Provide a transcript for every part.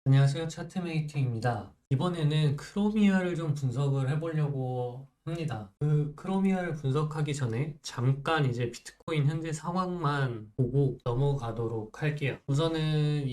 안녕하세요. 차트메이팅입니다. 이번에는 크로미아를 좀 분석을 해보려고 합니다. 그 크로미아를 분석하기 전에 잠깐 이제 비트코인 현재 상황만 보고 넘어가도록 할게요. 우선은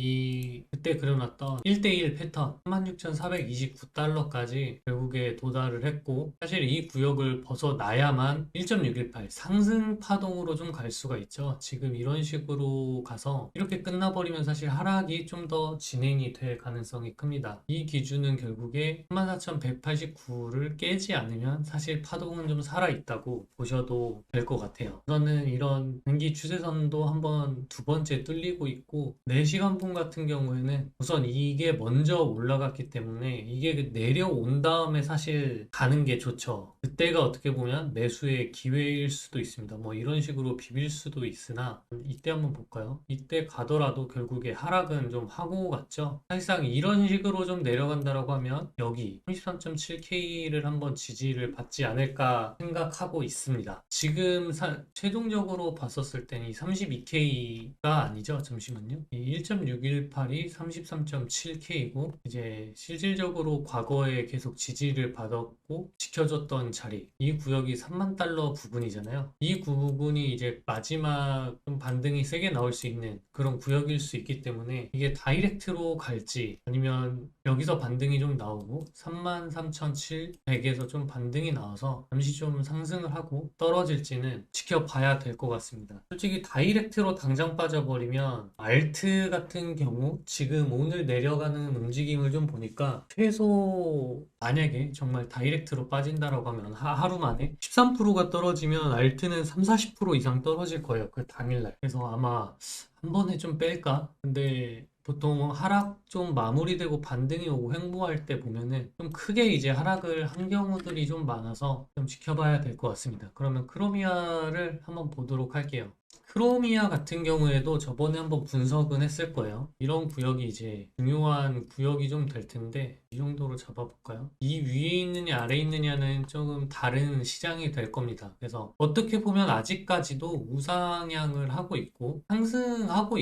그때 그려놨던 1대1 패턴 36,429달러까지 결국에 도달을 했고, 사실 이 구역을 벗어나야만 1.618 상승 파동으로 좀 갈 수가 있죠. 지금 이런 식으로 가서 이렇게 끝나버리면 사실 하락이 좀 더 진행이 될 가능성이 큽니다. 이 기준은 결국에 34,189를 깨지 않으면 사실 파동은 좀 살아있다고 보셔도 될 것 같아요. 우선은 이런 단기 추세선도 한번 두 번째 뚫리고 있고, 4시간분 같은 경우에는 우선 이게 먼저 올라갔기 때문에 이게 내려온 다음에 사실 가는 게 좋죠. 그때가 어떻게 보면 매수의 기회일 수도 있습니다. 뭐 이런 식으로 비빌 수도 있으나, 이때 한번 볼까요? 이때 가더라도 결국에 하락은 좀 하고 갔죠. 사실상 이런 식으로 좀 내려간다라고 하면 여기 33.7K를 한번 지지를 받지 않을까 생각하고 있습니다. 지금 최종적으로 봤었을 때는 이 32K가 아니죠. 잠시만요. 이 1.618이 33.7K고, 이제 실질적으로 과거에 계속 지지를 받았고 지켜줬던 자리, 이 구역이 3만 달러 부분이잖아요. 이 부분이 이제 마지막 좀 반등이 세게 나올 수 있는 그런 구역일 수 있기 때문에, 이게 다이렉트로 갈지 아니면 여기서 반등이 좀 나오고 33,700에서 좀 반등이 나와서 잠시 좀 상승을 하고 떨어질지는 지켜봐야 될 것 같습니다. 솔직히 다이렉트로 당장 빠져버리면 알트 같은 경우 지금 오늘 내려가는 움직임을 좀 보니까 최소 만약에 정말 다이렉트로 빠진다라고 하면 하루 만에 13%가 떨어지면 알트는 3, 40% 이상 떨어질 거예요. 그 당일날. 그래서 아마 한 번에 좀 뺄까? 근데 보통 하락 좀 마무리되고 반등이 오고 횡보할 때 보면은 좀 크게 이제 하락을 한 경우들이 좀 많아서 좀 지켜봐야 될 것 같습니다. 그러면 크로미아를 한번 보도록 할게요. 크로미아 같은 경우에도 저번에 한번 분석은 했을 거예요. 이런 구역이 이제 중요한 구역이 좀 될 텐데, 이 정도로 잡아볼까요? 이 위에 있느냐 아래에 있느냐는 조금 다른 시장이 될 겁니다. 그래서 어떻게 보면 아직까지도 우상향을 하고 있고 상승하고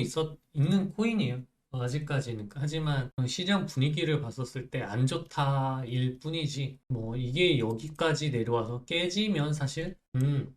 있는 코인이에요. 아직까지는. 하지만 시장 분위기를 봤었을 때 안 좋다일 뿐이지, 뭐 이게 여기까지 내려와서 깨지면 사실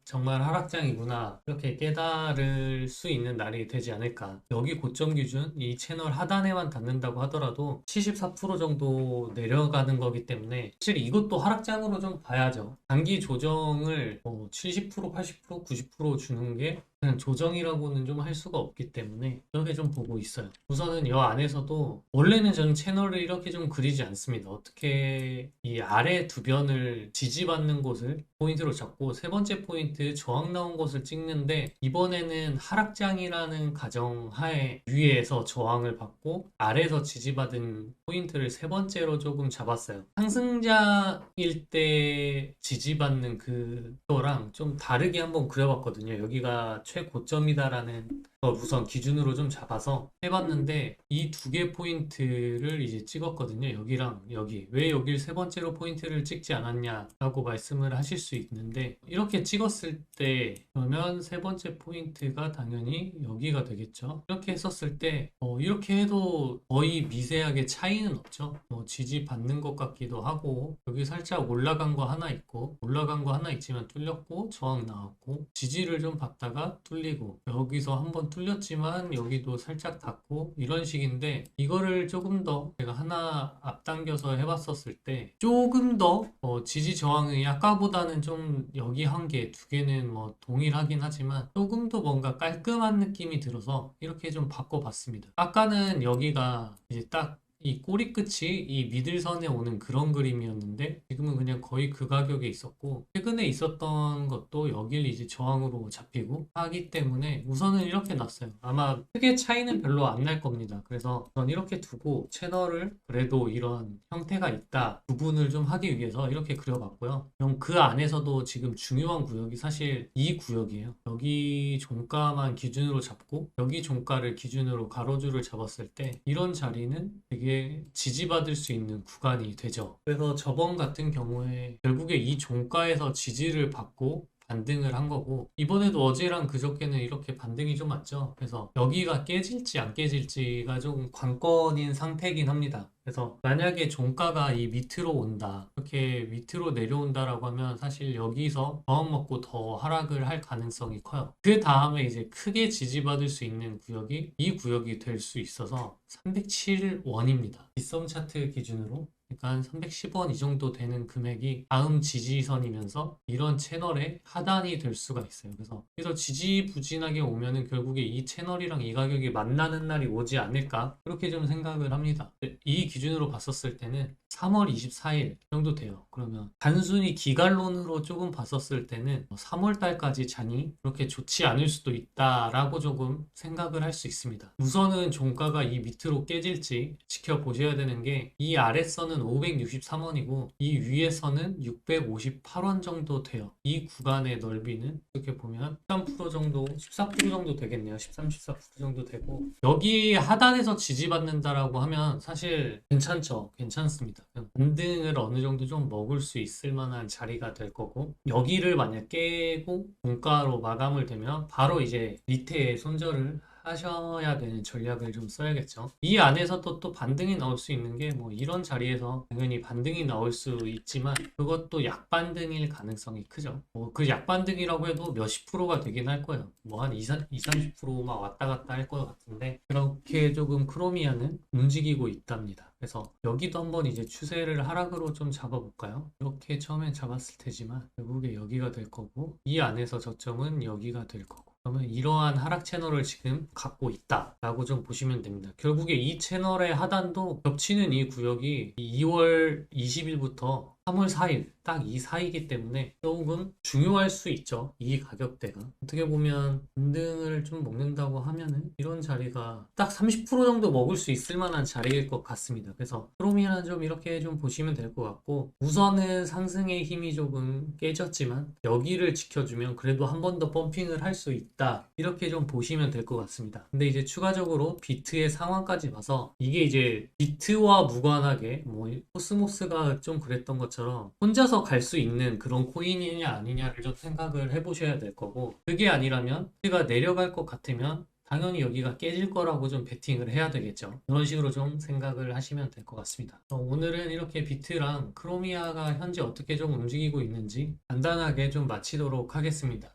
정말 하락장이구나, 이렇게 깨달을 수 있는 날이 되지 않을까. 여기 고점 기준, 이 채널 하단에만 닿는다고 하더라도 74% 정도 내려가는 거기 때문에 사실 이것도 하락장으로 좀 봐야죠. 단기 조정을 70%, 80%, 90% 주는 게 그냥 조정이라고는 좀 할 수가 없기 때문에 이렇게 좀 보고 있어요. 우선은 이 안에서도 원래는 저는 채널을 이렇게 좀 그리지 않습니다. 어떻게 이 아래 두 변을 지지받는 곳을 포인트로 잡고 세 번째 포인트 저항 나온 곳을 찍는데, 이번에는 하락장이라는 가정하에 위에서 저항을 받고 아래에서 지지받은 포인트를 세 번째로 조금 잡았어요. 상승장일 때 지지받는 그거랑 좀 다르게 한번 그려봤거든요. 여기가 최고점이다라는 우선 기준으로 좀 잡아서 해봤는데, 이 두 개 포인트를 이제 찍었거든요. 여기랑 여기. 왜 여길 세 번째로 포인트를 찍지 않았냐라고 말씀을 하실 수 있는데, 이렇게 찍었을 때 그러면 세 번째 포인트가 당연히 여기가 되겠죠. 이렇게 했었을 때 이렇게 해도 거의 미세하게 차이는 없죠. 지지받는 것 같기도 하고, 여기 살짝 올라간 거 하나 있고 올라간 거 하나 있지만 뚫렸고 저항 나왔고, 지지를 좀 받다가 뚫리고, 여기서 한번 뚫렸지만 여기도 살짝 닿고, 이런 식인데, 이거를 조금 더 제가 하나 앞당겨서 해봤었을 때 조금 더 지지 저항이 아까보다는 좀, 여기 한 개, 두 개는 뭐 동일하긴 하지만 조금 더 뭔가 깔끔한 느낌이 들어서 이렇게 좀 바꿔봤습니다. 아까는 여기가 이제 딱 이 꼬리 끝이 이 미들선에 오는 그런 그림이었는데, 지금은 그냥 거의 그 가격에 있었고, 최근에 있었던 것도 여길 이제 저항으로 잡히고 하기 때문에 우선은 이렇게 놨어요. 아마 크게 차이는 별로 안 날 겁니다. 그래서 전 이렇게 두고 채널을 그래도 이런 형태가 있다 구분을 좀 하기 위해서 이렇게 그려봤고요. 그럼 그 안에서도 지금 중요한 구역이 사실 이 구역이에요. 여기 종가만 기준으로 잡고 여기 종가를 기준으로 가로줄을 잡았을 때 이런 자리는 되게 지지받을 수 있는 구간이 되죠. 그래서 저번 같은 경우에 결국에 이 종가에서 지지를 받고 반등을 한 거고, 이번에도 어제랑 그저께는 이렇게 반등이 좀 왔죠. 그래서 여기가 깨질지 안 깨질지가 좀 관건인 상태이긴 합니다. 그래서 만약에 종가가 이 밑으로 온다, 이렇게 밑으로 내려온다라고 하면 사실 여기서 저항 먹고 더 하락을 할 가능성이 커요. 그 다음에 이제 크게 지지받을 수 있는 구역이 이 구역이 될 수 있어서 307원입니다. 빗썸 차트 기준으로. 그러니까 한 310원 이 정도 되는 금액이 다음 지지선이면서 이런 채널의 하단이 될 수가 있어요. 그래서 지지부진하게 오면은 결국에 이 채널이랑 이 가격이 만나는 날이 오지 않을까? 그렇게 좀 생각을 합니다. 이 기준으로 봤었을 때는 3월 24일 정도 돼요. 그러면 단순히 기간론으로 조금 봤었을 때는 3월 달까지 장이 그렇게 좋지 않을 수도 있다라고 조금 생각을 할 수 있습니다. 우선은 종가가 이 밑으로 깨질지 지켜보셔야 되는 게 이 아랫선은 563원이고 이 위에서는 658원 정도 돼요. 이 구간의 넓이는 이렇게 보면 13% 정도, 14% 정도 되겠네요. 13, 14% 정도 되고 여기 하단에서 지지받는다라고 하면 사실 괜찮죠. 괜찮습니다. 반등을 어느 정도 좀 먹을 수 있을 만한 자리가 될 거고 여기를 만약 깨고 종가로 마감을 되면 바로 이제 밑에 손절을 하셔야 되는 전략을 좀 써야겠죠. 이 안에서도 또 반등이 나올 수 있는 게 뭐 이런 자리에서 당연히 반등이 나올 수 있지만 그것도 약반등일 가능성이 크죠. 그 약반등이라고 해도 몇십 프로가 되긴 할 거예요. 뭐 한 20, 30%만 왔다 갔다 할 것 같은데 그렇게 조금 크로미아는 움직이고 있답니다. 그래서 여기도 한번 이제 추세를 하락으로 좀 잡아볼까요? 이렇게 처음엔 잡았을 테지만 결국에 여기가 될 거고 이 안에서 저점은 여기가 될 거고 그러면 이러한 하락 채널을 지금 갖고 있다라고 좀 보시면 됩니다. 결국에 이 채널의 하단도 겹치는 이 구역이 2월 20일부터 3월 4일 딱 이 사이기 때문에 조금 중요할 수 있죠. 이 가격대가 어떻게 보면 반등을 좀 먹는다고 하면은 이런 자리가 딱 30% 정도 먹을 수 있을 만한 자리일 것 같습니다. 그래서 크로미아는 좀 이렇게 좀 보시면 될 것 같고 우선은 상승의 힘이 조금 깨졌지만 여기를 지켜주면 그래도 한 번 더 펌핑을 할 수 있다 이렇게 좀 보시면 될 것 같습니다. 근데 이제 추가적으로 비트의 상황까지 봐서 이게 이제 비트와 무관하게 뭐 코스모스가 좀 그랬던 것처럼 혼자서 갈 수 있는 그런 코인이냐 아니냐를 좀 생각을 해보셔야 될 거고 그게 아니라면 비트가 내려갈 것 같으면 당연히 여기가 깨질 거라고 좀 베팅을 해야 되겠죠. 그런 식으로 좀 생각을 하시면 될 것 같습니다. 오늘은 이렇게 비트랑 크로미아가 현재 어떻게 좀 움직이고 있는지 간단하게 좀 마치도록 하겠습니다.